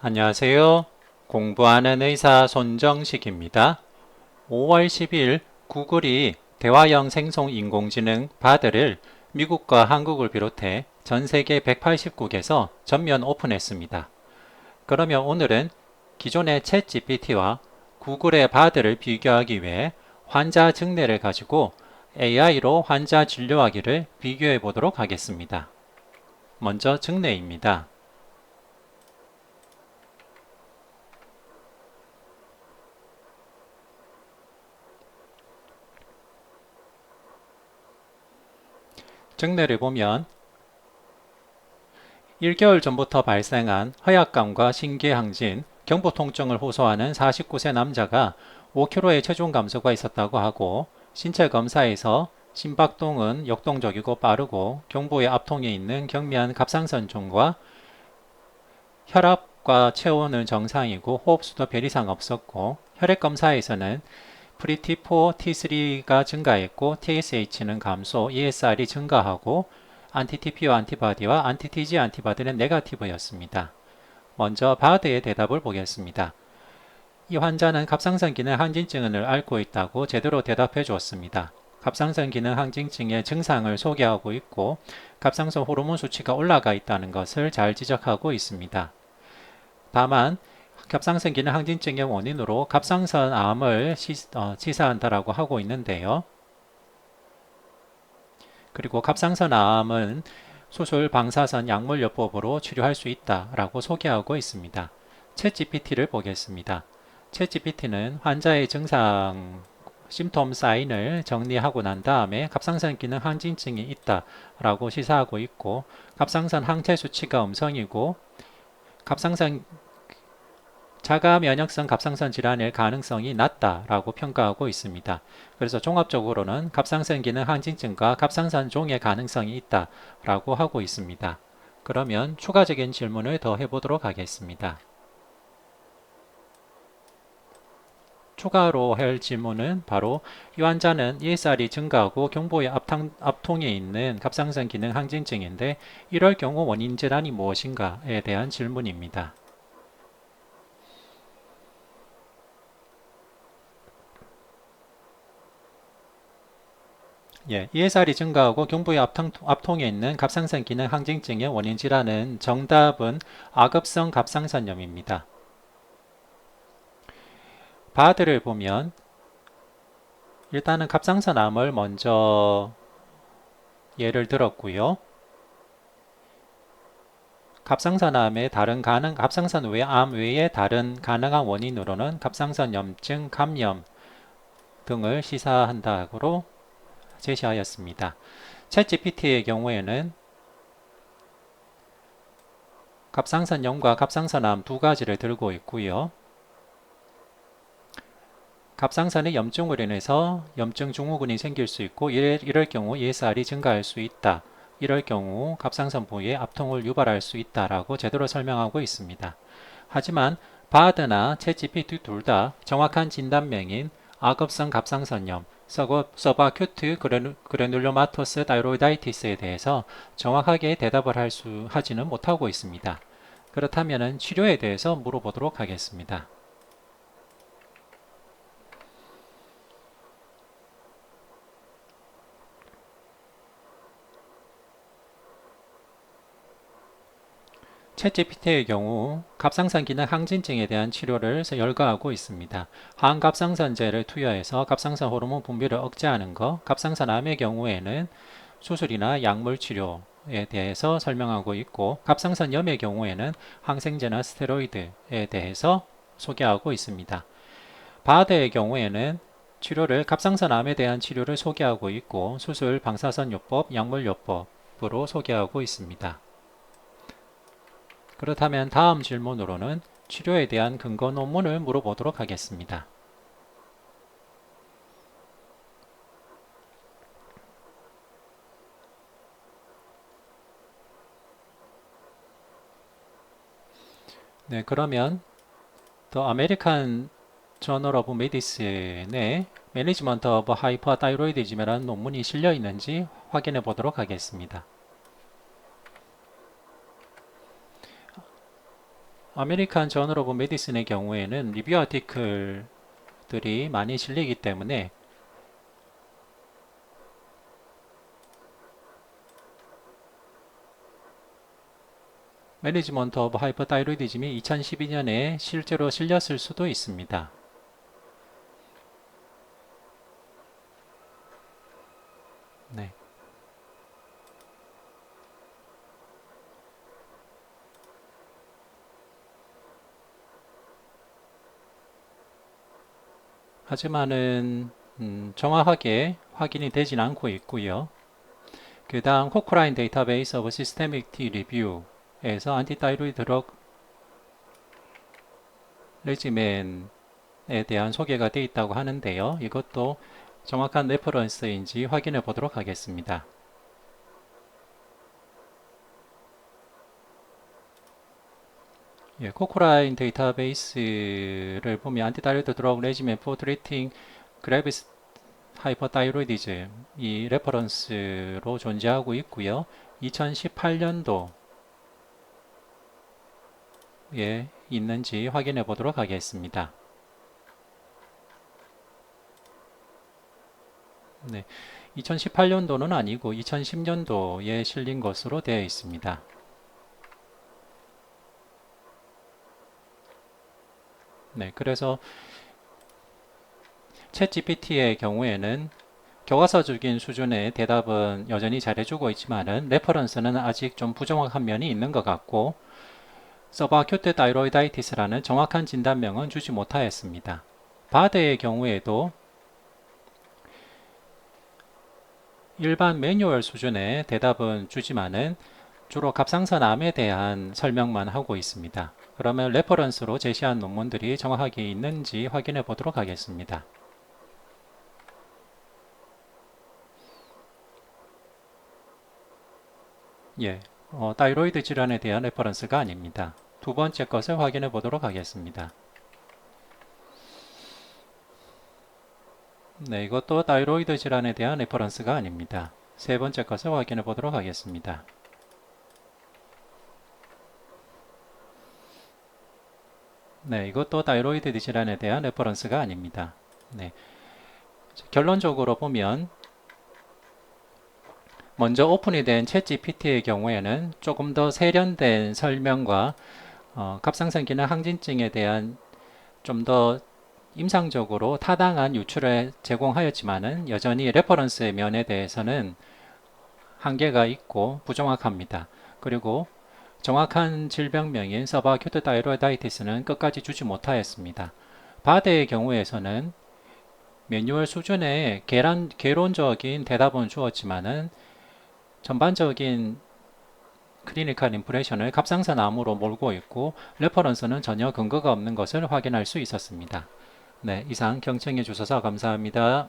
안녕하세요. 공부하는 의사 손정식입니다. 5월 10일 구글이 대화형 생성 인공지능 바드를 미국과 한국을 비롯해 전 세계 180국에서 전면 오픈했습니다. 그러면 오늘은 기존의 챗 GPT와 구글의 바드를 비교하기 위해 환자 증례를 가지고 AI로 환자 진료하기를 비교해 보도록 하겠습니다. 먼저 증례입니다. 증례를 보면 1개월 전부터 발생한 허약감과 신개항진, 경부통증을 호소하는 49세 남자가 5kg의 체중 감소가 있었다고 하고 신체 검사에서 심박동은 역동적이고 빠르고 경부의 앞통에 있는 경미한 갑상선종과 혈압과 체온은 정상이고 호흡수도 별 이상 없었고 혈액 검사에서는 프리T4, T3가 증가했고 TSH는 감소, ESR이 증가하고 안티-TPO 안티바디와 안티-TG 안티바디는 네거티브였습니다. 먼저 바드의 대답을 보겠습니다. 이 환자는 갑상선 기능 항진증을 앓고 있다고 제대로 대답해 주었습니다. 갑상선 기능 항진증의 증상을 소개하고 있고 갑상선 호르몬 수치가 올라가 있다는 것을 잘 지적하고 있습니다. 다만 갑상선 기능 항진증의 원인으로 갑상선 암을 치사한다라고 하고 있는데요. 그리고 갑상선 암은 수술, 방사선, 약물요법으로 치료할 수 있다라고 소개하고 있습니다. 챗GPT를 보겠습니다. 챗GPT는 환자의 증상, 심톰 사인을 정리하고 난 다음에 갑상선 기능 항진증이 있다라고 시사하고 있고 갑상선 항체 수치가 음성이고 갑상선 자가 면역성 갑상선 질환일 가능성이 낮다라고 평가하고 있습니다. 그래서 종합적으로는 갑상선 기능 항진증과 갑상선 종의 가능성이 있다라고 하고 있습니다. 그러면 추가적인 질문을 더 해보도록 하겠습니다. 추가로 할 질문은 바로 이 환자는 ESR이 증가하고 경부의 앞통에 있는 갑상선 기능 항진증인데 이럴 경우 원인 질환이 무엇인가에 대한 질문입니다. ESR이 증가하고 경부의 앞통에 있는 갑상선 기능 항진증의 원인 질환은 정답은 악읍성 갑상선염입니다. 바드를 보면 일단은 갑상선암을 먼저 예를 들었고요. 갑상선암의 갑상선 암 외에 다른 가능한 원인으로는 갑상선염증, 감염 등을 시사한다고 제시하였습니다. 챗GPT의 경우에는 갑상선염과 갑상선암 두 가지를 들고 있고요. 갑상선의 염증으로 인해서 염증 증후군이 생길 수 있고 이럴 경우 ESR이 증가할 수 있다. 이럴 경우 갑상선 부위에 압통을 유발할 수 있다라고 제대로 설명하고 있습니다. 하지만 바드나 챗GPT 둘 다 정확한 진단명인 악업성 갑상선염, 서브아큐트 그래놀로마토스 다이로이다이티스에 대해서 정확하게 대답을 하지는 못하고 있습니다. 그렇다면 치료에 대해서 물어보도록 하겠습니다. 챗GPT의 경우 갑상선 기능 항진증에 대한 치료를 열거하고 있습니다. 항갑상선제를 투여해서 갑상선 호르몬 분비를 억제하는 것, 갑상선암의 경우에는 수술이나 약물 치료에 대해서 설명하고 있고 갑상선염의 경우에는 항생제나 스테로이드에 대해서 소개하고 있습니다. 바드의 경우에는 갑상선암에 대한 치료를 소개하고 있고 수술, 방사선요법, 약물요법으로 소개하고 있습니다. 그렇다면 다음 질문으로는 치료에 대한 근거 논문을 물어보도록 하겠습니다. 네, 그러면 The American Journal of Medicine에 Management of Hyperthyroidism이라는 논문이 실려 있는지 확인해 보도록 하겠습니다. 아메리칸 저널 오브 메디슨의 경우에는 리뷰 아티클들이 많이 실리기 때문에 매니지먼트 오브 하이퍼타이로이디즘이 2012년에 실제로 실렸을 수도 있습니다. 네. 하지만은 정확하게 확인이 되진 않고 있고요. 그 다음 코크라인 데이터베이스 오브 시스테믹 T 리뷰에서 안티타이로이드 드럭 레지멘에 대한 소개가 되어 있다고 하는데요. 이것도 정확한 레퍼런스인지 확인해 보도록 하겠습니다. 예, 코크라인 데이터베이스를 보면 안티타이로이드 드럭 레지멘 포 트리팅 그래비스 하이퍼타이로이디즘 이 레퍼런스로 존재하고 있고요. 2018년도에 있는지 확인해 보도록 하겠습니다. 네, 2018년도는 아니고 2010년도에 실린 것으로 되어 있습니다. 네, 그래서 챗GPT의 경우에는 교과서적인 수준의 대답은 여전히 잘해주고 있지만은 레퍼런스는 아직 좀 부정확한 면이 있는 것 같고 서브아큐트 다이로이다이티스라는 정확한 진단명은 주지 못하였습니다. 바드의 경우에도 일반 매뉴얼 수준의 대답은 주지만은 주로 갑상선암에 대한 설명만 하고 있습니다. 그러면 레퍼런스로 제시한 논문들이 정확하게 있는지 확인해 보도록 하겠습니다. 예, 다이로이드 질환에 대한 레퍼런스가 아닙니다. 두 번째 것을 확인해 보도록 하겠습니다. 네, 이것도 다이로이드 질환에 대한 레퍼런스가 아닙니다. 세 번째 것을 확인해 보도록 하겠습니다. 네, 이것도 다이로이드 질환에 대한 레퍼런스가 아닙니다. 네, 결론적으로 보면 먼저 오픈이 된 챗GPT의 경우에는 조금 더 세련된 설명과 갑상선 기능 항진증에 대한 좀 더 임상적으로 타당한 유출을 제공하였지만은 여전히 레퍼런스의 면에 대해서는 한계가 있고 부정확합니다. 그리고 정확한 질병명인 서브아큐트 다이로이다이티스는 끝까지 주지 못하였습니다. 바드의 경우에서는 매뉴얼 수준의 개론적인 대답은 주었지만은 전반적인 클리니컬 임프레션을 갑상선 암으로 몰고 있고 레퍼런스는 전혀 근거가 없는 것을 확인할 수 있었습니다. 네, 이상 경청해 주셔서 감사합니다.